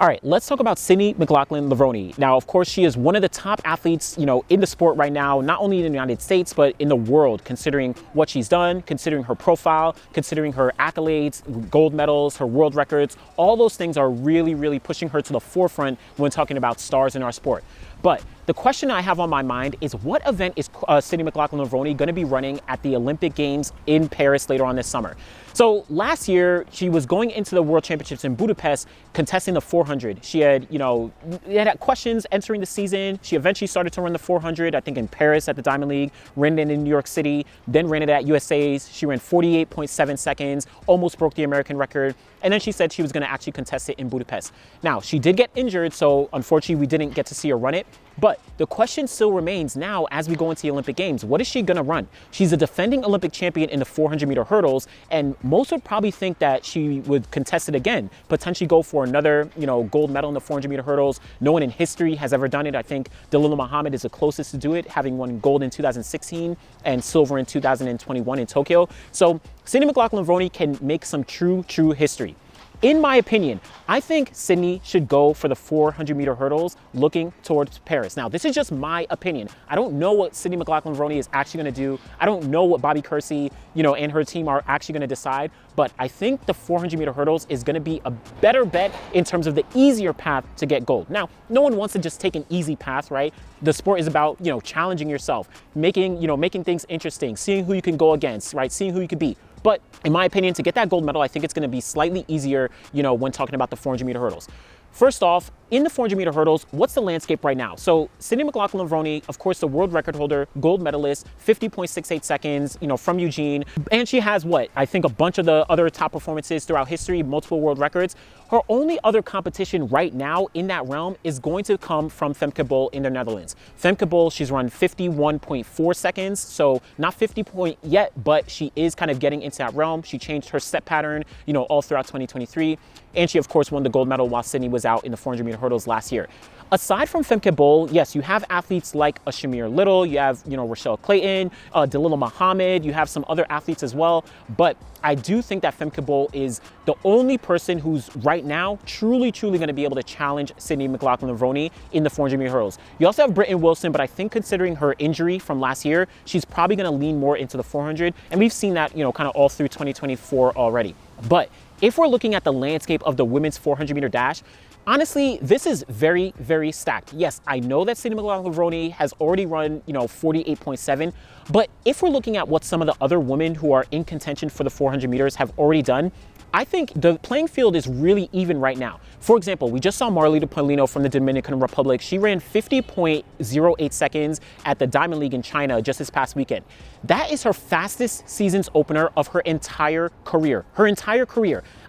All right, let's talk about Sydney McLaughlin-Levrone. Now, of course, she is one of the top athletes, in the sport right now, not only in the United States, but in the world, considering what she's done, considering her profile, considering her accolades, gold medals, her world records. All those things are really, really pushing her to the forefront when talking about stars in our sport. But the question I have on my mind is, what event is Sydney McLaughlin-Levrone going to be running at the Olympic Games in Paris later on this summer? So last year, she was going into the World Championships in Budapest contesting the 400. She had, had questions entering the season. She eventually started to run the 400, I think in Paris at the Diamond League, ran it in New York City, then ran it at USA's. She ran 48.7 seconds, almost broke the American record. And then she said she was going to actually contest it in Budapest. Now, she did get injured, so unfortunately we didn't get to see her run it. But the question still remains now as we go into the Olympic Games, what is she going to run? She's a defending Olympic champion in the 400-meter hurdles, and most would probably think that she would contest it again, potentially go for another, gold medal in the 400-meter hurdles. No one in history has ever done it. I think Dalilah Muhammad is the closest to do it, having won gold in 2016 and silver in 2021 in Tokyo. So Sydney McLaughlin-Levrone can make some true history. In my opinion, I think Sydney should go for the 400-meter hurdles looking towards Paris. Now, this is just my opinion. I don't know what Sydney McLaughlin-Levrone is actually going to do. I don't know what Bobby Kersee, and her team are actually going to decide. But I think the 400-meter hurdles is going to be a better bet in terms of the easier path to get gold. Now, no one wants to just take an easy path, right? The sport is about, challenging yourself, making things interesting, seeing who you can go against, right? Seeing who you can beat. But in my opinion, to get that gold medal, I think it's going to be slightly easier, when talking about the 400-meter hurdles. First off, in the 400-meter hurdles, what's the landscape right now? So Sydney McLaughlin-Levrone, of course, the world record holder, gold medalist, 50.68 seconds, from Eugene. And she has I think a bunch of the other top performances throughout history, multiple world records. Her only other competition right now in that realm is going to come from Femke Bol in the Netherlands. Femke Bol, she's run 51.4 seconds, so not 50 point yet, but she is kind of getting into that realm. She changed her step pattern, all throughout 2023. And she, of course, won the gold medal while Sydney was out in the 400-meter hurdles last year. Aside from Femke Bol, yes, you have athletes like a Shamir Little, you have, Rochelle Clayton, Dalilah Muhammad, you have some other athletes as well. But I do think that Femke Bol is the only person who's right now truly going to be able to challenge Sydney McLaughlin-Levrone in the 400-meter hurdles. You also have Britton Wilson, but I think considering her injury from last year, she's probably going to lean more into the 400. And we've seen that, kind of all through 2024 already. But if we're looking at the landscape of the women's 400-meter dash, honestly, this is very, very stacked. Yes, I know that Sydney McLaughlin-Levrone has already run, 48.7, but if we're looking at what some of the other women who are in contention for the 400 meters have already done, I think the playing field is really even right now. For example, we just saw Marlita Paulino from the Dominican Republic. She ran 50.08 seconds at the Diamond League in China just this past weekend. That is her fastest season's opener of her entire career.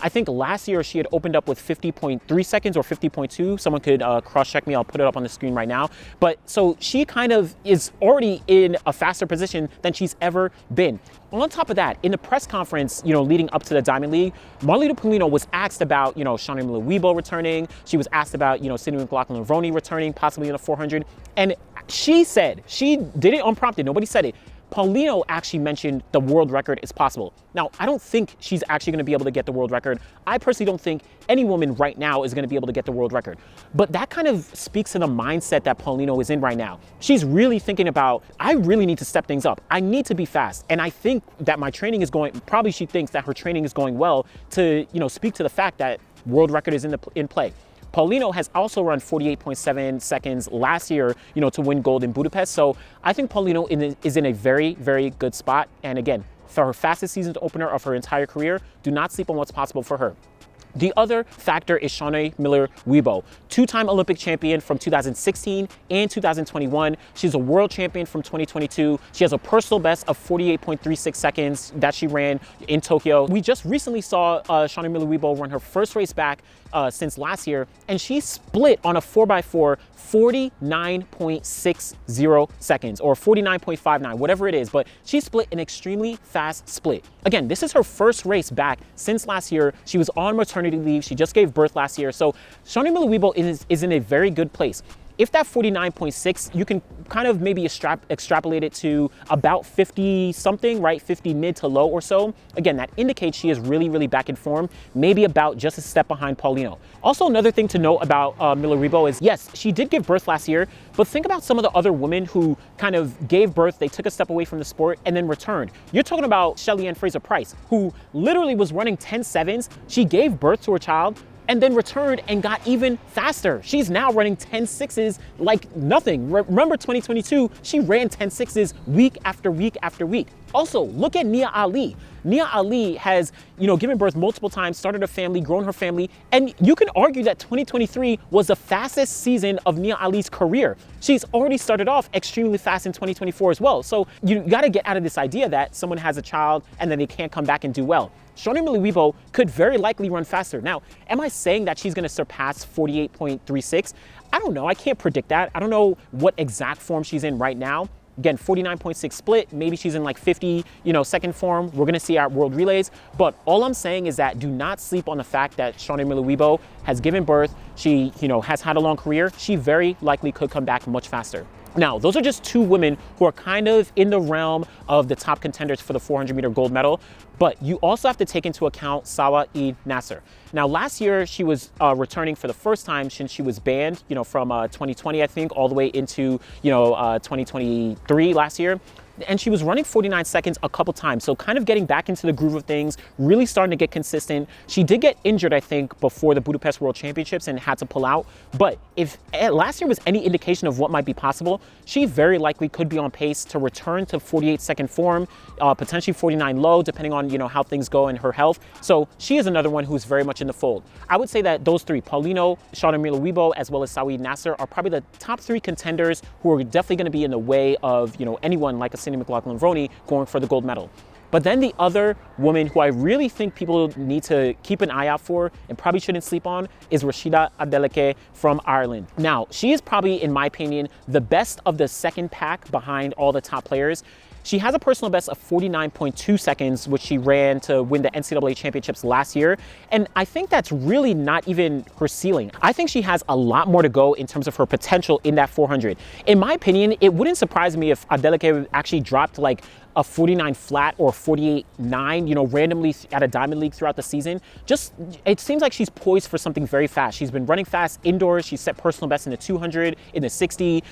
I think last year she had opened up with 50.3 seconds or 50.2. Someone could cross-check me. I'll put it up on the screen right now. But so she kind of is already in a faster position than she's ever been. On top of that, in the press conference, leading up to the Diamond League, Marlita Paulino was asked about, Shawnee Miller-Uibo returning. She was asked about, Sydney McLaughlin-Levrone returning, possibly in the 400. And she said, she did it unprompted, nobody said it. Paulino actually mentioned the world record is possible. Now, I don't think she's actually going to be able to get the world record. I personally don't think any woman right now is going to be able to get the world record. But that kind of speaks to the mindset that Paulino is in right now. She's really thinking about, I really need to step things up. I need to be fast. And I think that my training is going, probably she thinks that her training is going well to, speak to the fact that world record is in play. Paulino has also run 48.7 seconds last year, to win gold in Budapest. So I think Paulino is in a very, very good spot. And again, for her fastest season opener of her entire career, do not sleep on what's possible for her. The other factor is Shawnee Miller-Uibo, two-time Olympic champion from 2016 and 2021. She's a world champion from 2022. She has a personal best of 48.36 seconds that she ran in Tokyo. We just recently saw Shawnee Miller-Uibo run her first race back since last year, and she split on a 4x4 49.60 seconds or 49.59, whatever it is, but she split an extremely fast split. Again, this is her first race back since last year. She was on maternity leave. She just gave birth last year. So Shawnee Miller-Uibo is in a very good place. if that 49.6, you can kind of maybe extrapolate it to about 50 something, right? 50 mid to low or so. Again, that indicates she is really, really back in form, maybe about just a step behind Paulino. Also, another thing to note about Miller-Uibo is, yes, she did give birth last year, but think about some of the other women who kind of gave birth, they took a step away from the sport and then returned. You're talking about Shelly-Ann Fraser-Pryce, who literally was running 10.7s. She gave birth to her child and then returned and got even faster. She's now running 10.6s like nothing. Remember 2022, she ran 10.6s week after week after week. Also, look at Nia Ali. Nia Ali has, given birth multiple times, started a family, grown her family, and you can argue that 2023 was the fastest season of Nia Ali's career. She's already started off extremely fast in 2024 as well. So you gotta get out of this idea that someone has a child and then they can't come back and do well. Shawnee Miller-Uibo could very likely run faster. Now, am I saying that she's gonna surpass 48.36? I don't know, I can't predict that. I don't know what exact form she's in right now. Again, 49.6 split, maybe she's in like 50, second form. We're gonna see our World Relays. But all I'm saying is that do not sleep on the fact that Shawnee Miller-Uibo has given birth. She, has had a long career. She very likely could come back much faster. Now, those are just two women who are kind of in the realm of the top contenders for the 400-meter gold medal, but you also have to take into account Sawa Eid Nasser. Now, last year, she was returning for the first time since she was banned, from 2020, I think, all the way into, 2023 last year. And she was running 49 seconds a couple times. So kind of getting back into the groove of things, really starting to get consistent. She did get injured, I think, before the Budapest World Championships and had to pull out. But if last year was any indication of what might be possible, she very likely could be on pace to return to 48-second form, potentially 49 low, depending on, how things go and her health. So she is another one who's very much in the fold. I would say that those three, Paulino, Shawnee Miller-Uibo, as well as Sawa Eid Nasser, are probably the top three contenders who are definitely going to be in the way of, anyone like a Sydney McLaughlin-Levrone going for the gold medal. But then the other woman who I really think people need to keep an eye out for and probably shouldn't sleep on is Rashida Adeleke from Ireland. Now, she is probably, in my opinion, the best of the second pack behind all the top players. She has a personal best of 49.2 seconds, which she ran to win the NCAA championships last year. And I think that's really not even her ceiling. I think she has a lot more to go in terms of her potential in that 400. In my opinion, it wouldn't surprise me if Adeleke actually dropped like a 49 flat or 48.9, randomly at a Diamond League throughout the season. It seems like she's poised for something very fast. She's been running fast indoors. She's set personal best in the 200, in the 60.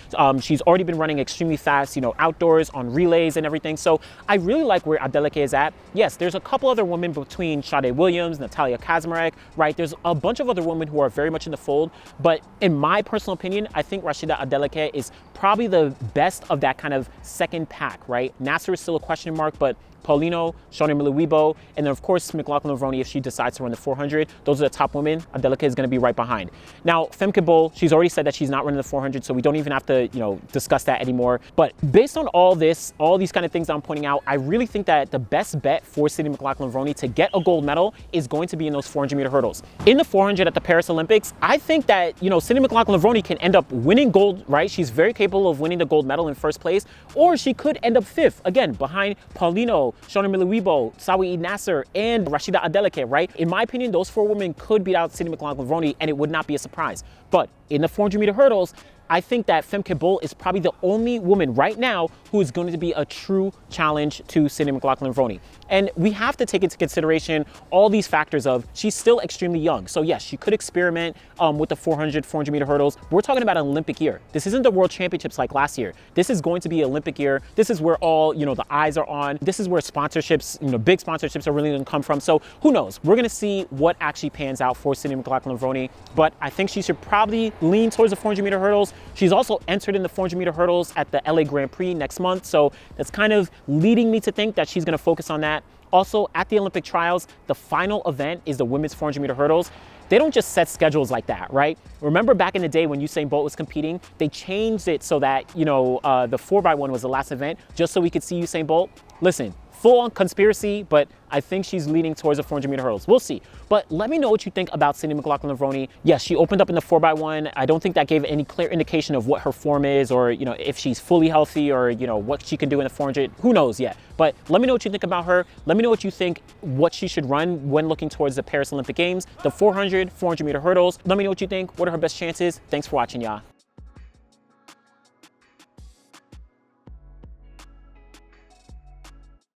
She's already been running extremely fast, outdoors on relays and everything. So I really like where Adeleke is at. Yes, there's a couple other women between Sade Williams, Natalia Kazmarek, right? There's a bunch of other women who are very much in the fold. But in my personal opinion, I think Rashida Adeleke is probably the best of that kind of second pack, right? Nasser is still a question mark, but Paulino, Shawnee Miller-Uibo, and then of course McLaughlin-Levrone if she decides to run the 400. Those are the top women. Adeleke is going to be right behind. Now, Femke Bol, she's already said that she's not running the 400, so we don't even have to, discuss that anymore. But based on all this, all these kind of things I'm pointing out, I really think that the best bet for Sydney McLaughlin-Levrone to get a gold medal is going to be in those 400-meter hurdles. In the 400 at the Paris Olympics, I think that, Sydney McLaughlin-Levrone can end up winning gold, right? She's very capable of winning the gold medal in first place, or she could end up fifth, again, behind Paulino, Shawnee Miller-Uibo, Sawa Eid Nasser, and Rashida Adeleke, right? In my opinion, those four women could beat out Sydney McLaughlin-Levrone, and it would not be a surprise. But in the 400-meter hurdles, I think that Femke Bol is probably the only woman right now who is going to be a true challenge to Sydney McLaughlin-Levrone. And we have to take into consideration all these factors of she's still extremely young. So yes, she could experiment with the 400-meter hurdles. We're talking about an Olympic year. This isn't the World Championships like last year. This is going to be an Olympic year. This is where all, the eyes are on. This is where sponsorships, big sponsorships are really going to come from. So who knows? We're going to see what actually pans out for Sydney McLaughlin-Levrone. But I think she should probably lean towards the 400-meter hurdles. She's also entered in the 400-meter hurdles at the LA Grand Prix next month. So that's kind of leading me to think that she's going to focus on that. Also, at the Olympic trials, the final event is the women's 400-meter hurdles. They don't just set schedules like that, right? Remember back in the day when Usain Bolt was competing, they changed it so that, the 4x1 was the last event just so we could see Usain Bolt. Listen, full on conspiracy, but I think she's leaning towards the 400-meter hurdles. We'll see. But let me know what you think about Sydney McLaughlin-Levrone. Yes, she opened up in the 4x1. I don't think that gave any clear indication of what her form is or, if she's fully healthy or, what she can do in the 400. Who knows yet? But let me know what you think about her. Let me know what you think, what she should run when looking towards the Paris Olympic Games, the 400-meter hurdles. Let me know what you think. What are her best chances? Thanks for watching, y'all.